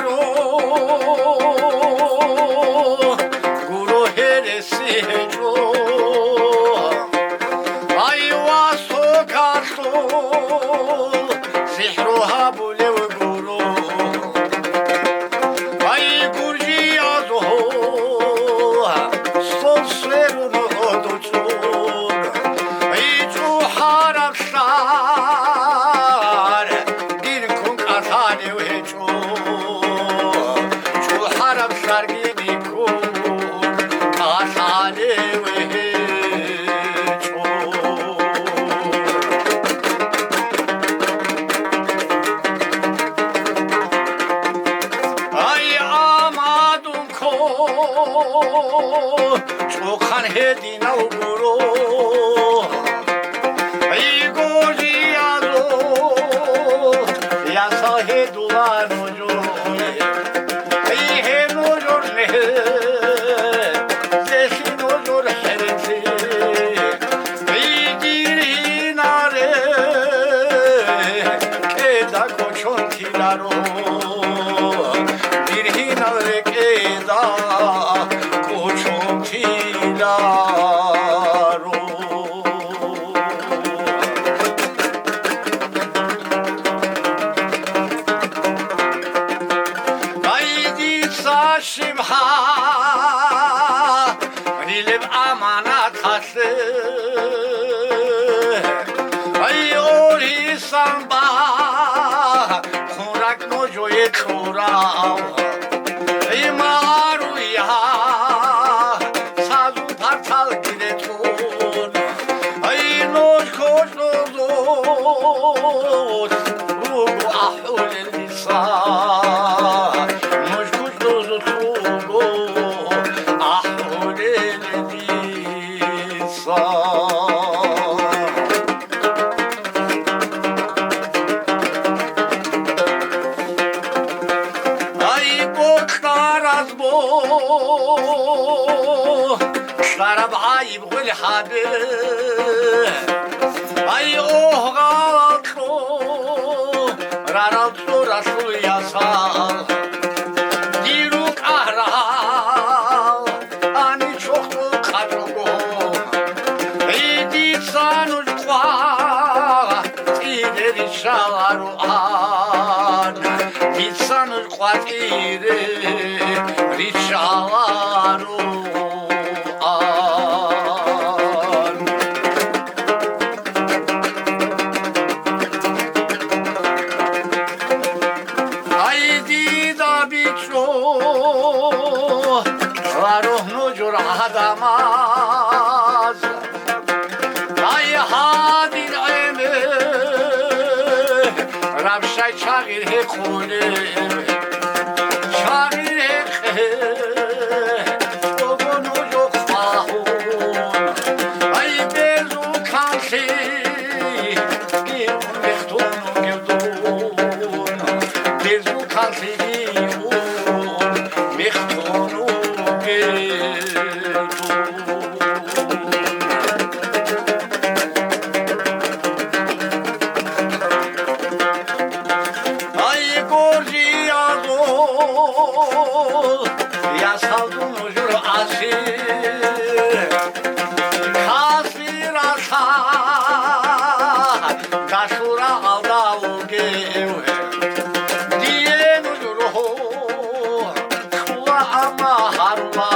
رو گروه رسی جو ای واسو کاسو سحرها بوله و گروه ای گرجی آزو سل سرون خودو چون ای جو حرم شار دین کن کسانی و چون حرم شار گینی کن کسانی و ای آمادون کن چوخان هدی نو برو ای گوزی آزو یا ساه دوانو جو ای هنو جو نه زشینو جو هرسی ای گیری ناره که دا کچون تیلارو گیری ناره که دا کچون تیلارو ساشیم ها ریلب امانت هست ای اولی سنبا خورک نوجوی چورا ای مارویا سازو پرتال گیره تون ای نوش کش نوزود روگو احول لیسان ای بکتر از بو شرب عیب غل حده ای اوغال تو رارد تو رسول یاسال دیرو قهرال آنی چوختو قدرگو ای دیسانوش خواه تیدری شالارو آن دیسانوش خواه تیدری شالارو آن ای دیدا بیچو روح نجور آدماز ای هادی نعمه رمشای چاقیر خونه چاقیر بابا نجور خواهون ای بزو کانسی گیرون بختون گردون بزو کانسی گیرون بختون ای گرجی آزو یا سالدون جور آسیر کاسی راسا داشورا آداو گیوه دیه نجورو خوا اما هروا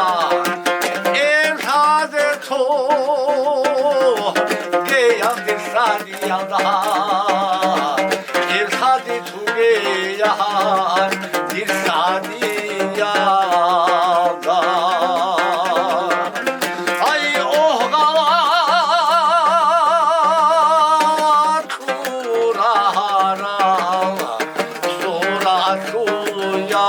ارتاز تو گیم دستانی یادا ارتازی تو گیم دستانی یادا ای اوغال کورارا سورا چویا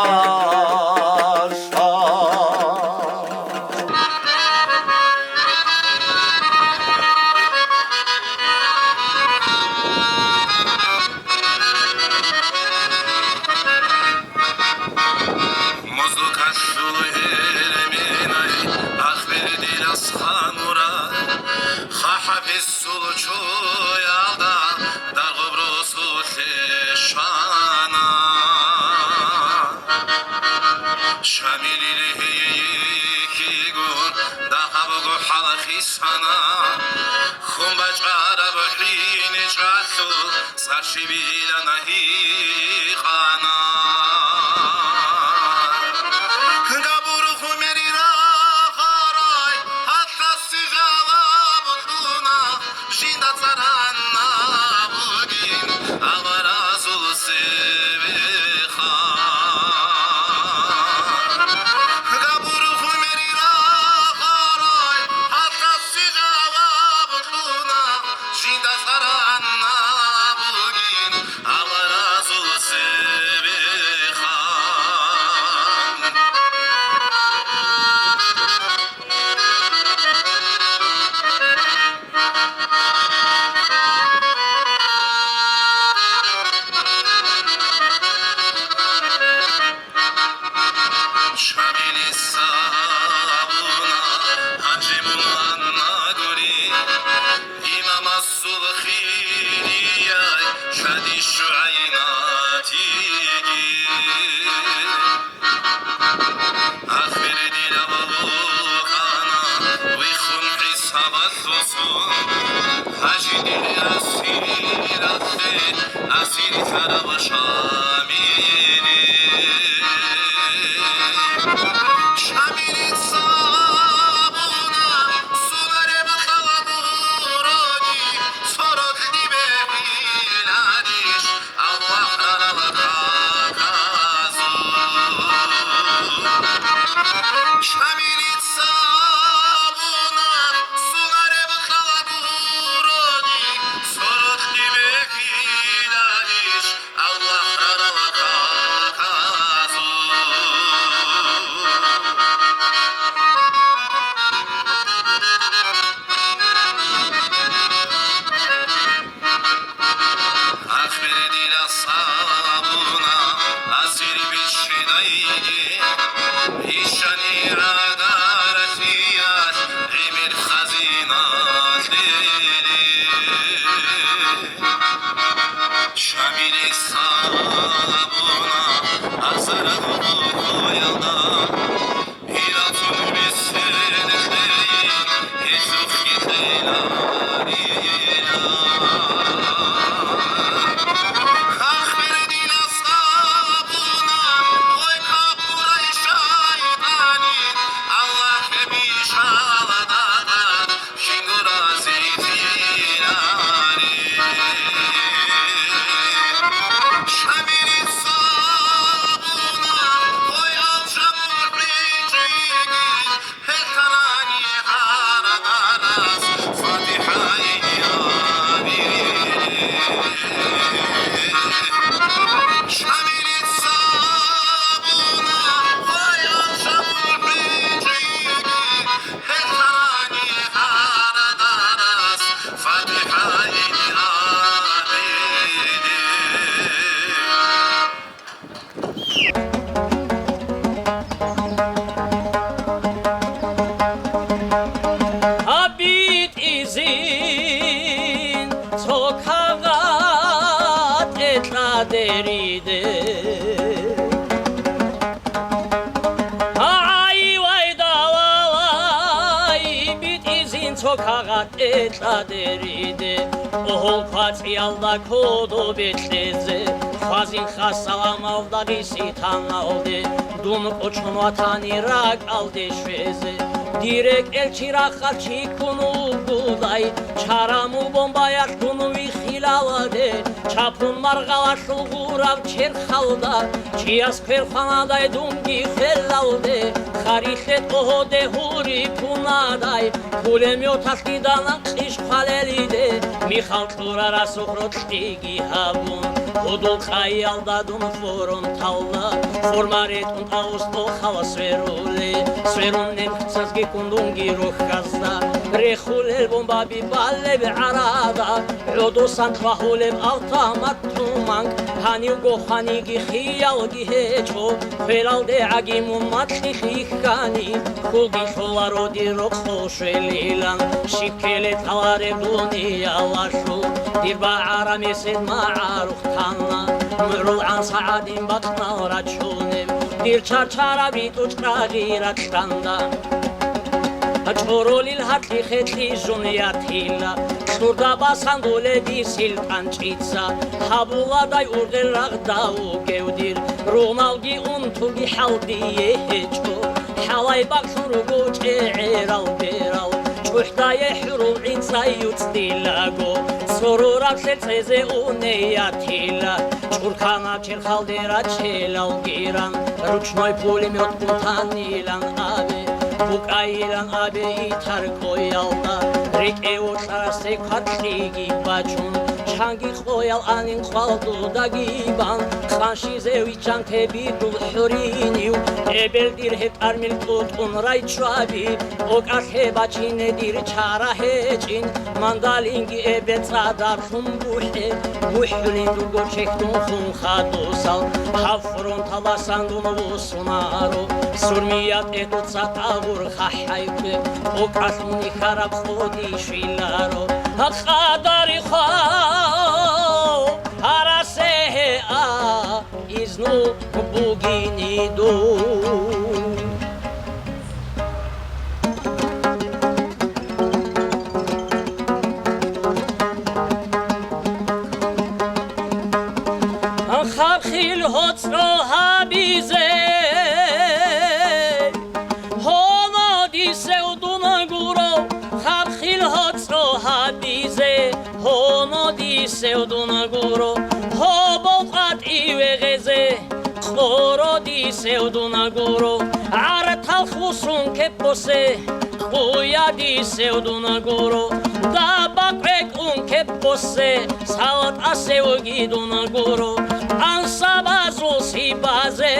Sarşibilan ahihana Gaburu humeri raharay Hatta sıcala butuna Jinda zaranna bugün Allah razı sevihan Gaburu humeri raharay Hatta sıcala butuna Jinda zaranna Allah razı sevihan Şamili sabuna Hacimulan naguri İmam as-sulhiyay Şadi şuaynati Akhir dilavukana Vikhun hisabat olsun Hacı dili asiratte Asir tarafı şamili Şamilin sabuna Sunare bakavaduroni Sorot dibe hiladiş Allah ralaka kazu Şamilin sabuna Sunare bakavaduroni Sorot dibe hiladiş Allah ralaka kazu Akhir dila sabuna asir bişidaygi İşani agaratiyat emir hazinat eli Şamili sabuna azara koyalda İlatun bisildeyin Yezuk yiteylarina Akhir dila sabuna Oy kapuray şaydani Allah kebiş aladadan Şingura zeytinari Şamilin sabuna Oy alçamur ricigin Hetanani haradaras Fatiha'yı Şamilin sabuna Oy alçamur ricigin Hetanani haradaras Fatiha'yı Habit izin sokağa etla deride Ay vay davay bit izin sokağa etla deride Ohol patiyalda kodu betleze Fazin hasalam alda visitan aldı Dum koçun vatani rak aldı şveze Direk el çirakal çikunu buday Çaramu bombaya kunu vihilalade Çapun margala şulgurav çerhalda Çiyas kverfanaday dungi fellalde Harişet oho de huri punaday Pulemyot aslidanak iş palelide Mihal turara suhrot stigi havun Odul kayalda dun forum talla Formaret und austo hava sverule Sverunen sazgi kundungi rohkazda Rehulel bomba bi balle bi arada Odo santrahulem avtamat tumank Hani gohani gi khiyal gi hecho Felalde agimun matli khikani Kulgi sholaro di rokho shelilan Shikele talare dunia lashu Dirba aramesid ma'arukh tanna Murul an saadin batna rachunev Dir charchara bit uchragi rakstanda Çorolil hatli xetli juniyathila სურდა ბასანდოლები სილკანჭიცა ჰაბულაдай ურდერ რაღდაუგევდիր რომალგი უნთუგი ჰალდიე ჰეჭო ჰალაი ბახურუგო ჭერალბერალ ჭუხდაე ჰრუინცა იუცდილაგო სორორა ცეზე უნეათილა ჭურქანა ჩერხალდერა ჩელალგირან რუჩნოი პულემет კუთანილან აბე უკაილან აბე ითარკოიალდა რიკე უწარასე ქატლიგი ბაჩუნ ჩანგი ყოიალ ანინ ყვალდუ დაგიბან ხანში ზევიჩანთები დულჰურინიუ ებელდირ ჰეტარმილ კუტუნ რაიჩვაბი ოკახე ბაჩინედირ ჩარა ჰეჭინ მანდალინგი ებეცადარ ხუმბუჰე ბუჰლინ დუგო ჩეხტუნ ხუნ ხადოსალ ჰაფრონ თალასანდუნ ვუსუნარო სურმიატ ეტუცა ტაგურ ხაჰაიფე ოკახუნი ხარაბ ხოდი შვილარო ხადარი ხა არასე ა იზნუ ბუგინიდუ ხახილ ჰოცრო ჰაბიზე ჰონოდი სევდუნაგურო ხახილ ჰოცრო ჰაბიზე ჰონოდი სევდუნაგურო ჰობოყატი ვეღეზე ხოროდი სევდუნაგურო არტალ ხუსუნ კეპოსე ხუიადი სევდუნაგურო დაბაკვეკუნ კეპოსე საოტა სევგიდუნაგურო ანსაბაზუ სიბაზე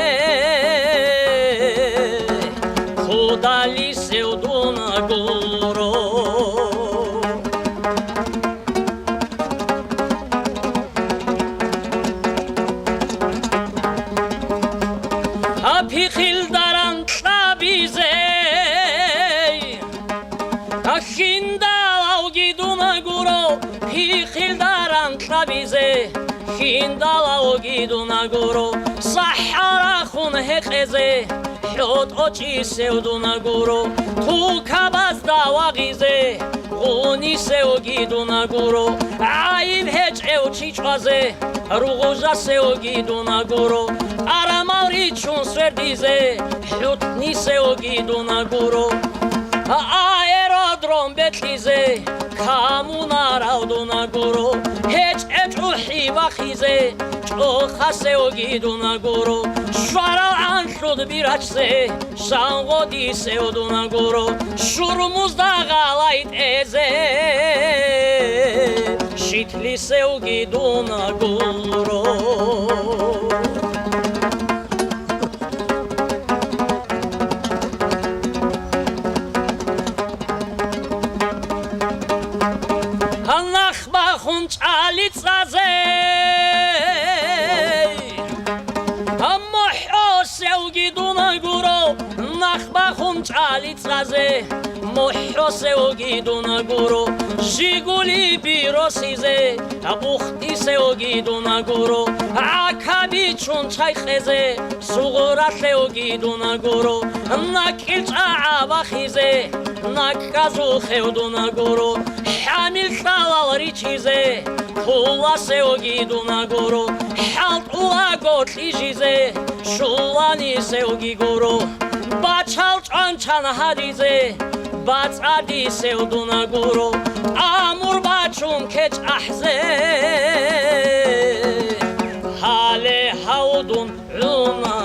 ხუდალი სევდუნაგურო აფიხილდარან ტაბიზე ახინდალაუგიდუნაგურო ფიხილდარან ტაბიზე ხინდალაუგიდუნაგურო საჰარახუნ ჰეყეზე ჰიოტოჭი სევდუნაგურო თუკაბაზ დავაღიზე ღუნი სევგიდუნაგურო აიმ ჰეჭევ ჩიჭვაზე რუღუჟა სევგიდუნაგურო არამავრი ჩუნ სვერდიზე ჰიუტნი სევგიდუნაგურო აეროდრომ ბეთლიზე ქამუნარავდუნაგურო ჰეჭეჭუჰი ვახიზე ჭოხა სევგიდუნაგურო შვარა ანშუდ ბირაჩზე შანღოდი სევდუნაგურო შურმუზ დაღალაიტეზე შითლი სევგიდუნაგურო ჭალიწაზე ამოჰო სევგიდუნაგურო ნახბახუნ ჭალიწაზე მოჰო სევგიდუნაგურო ჟიგული ბიროსიზე აბუხტი სევგიდუნაგურო აკაბი ჩუნ ჩაიხეზე სუღურა სევგიდუნაგურო ნაკილჭა აბახიზე ნაკაზუ ხევდუნაგურო حامل سالاري چیزه خولا سوگیدونaguro حالتولا گوتلی چیزه شولانی سوگیگورو باچال چانچان هادیزه باچادی سودونaguro آمور باچون کچ احزه حال هودون رونا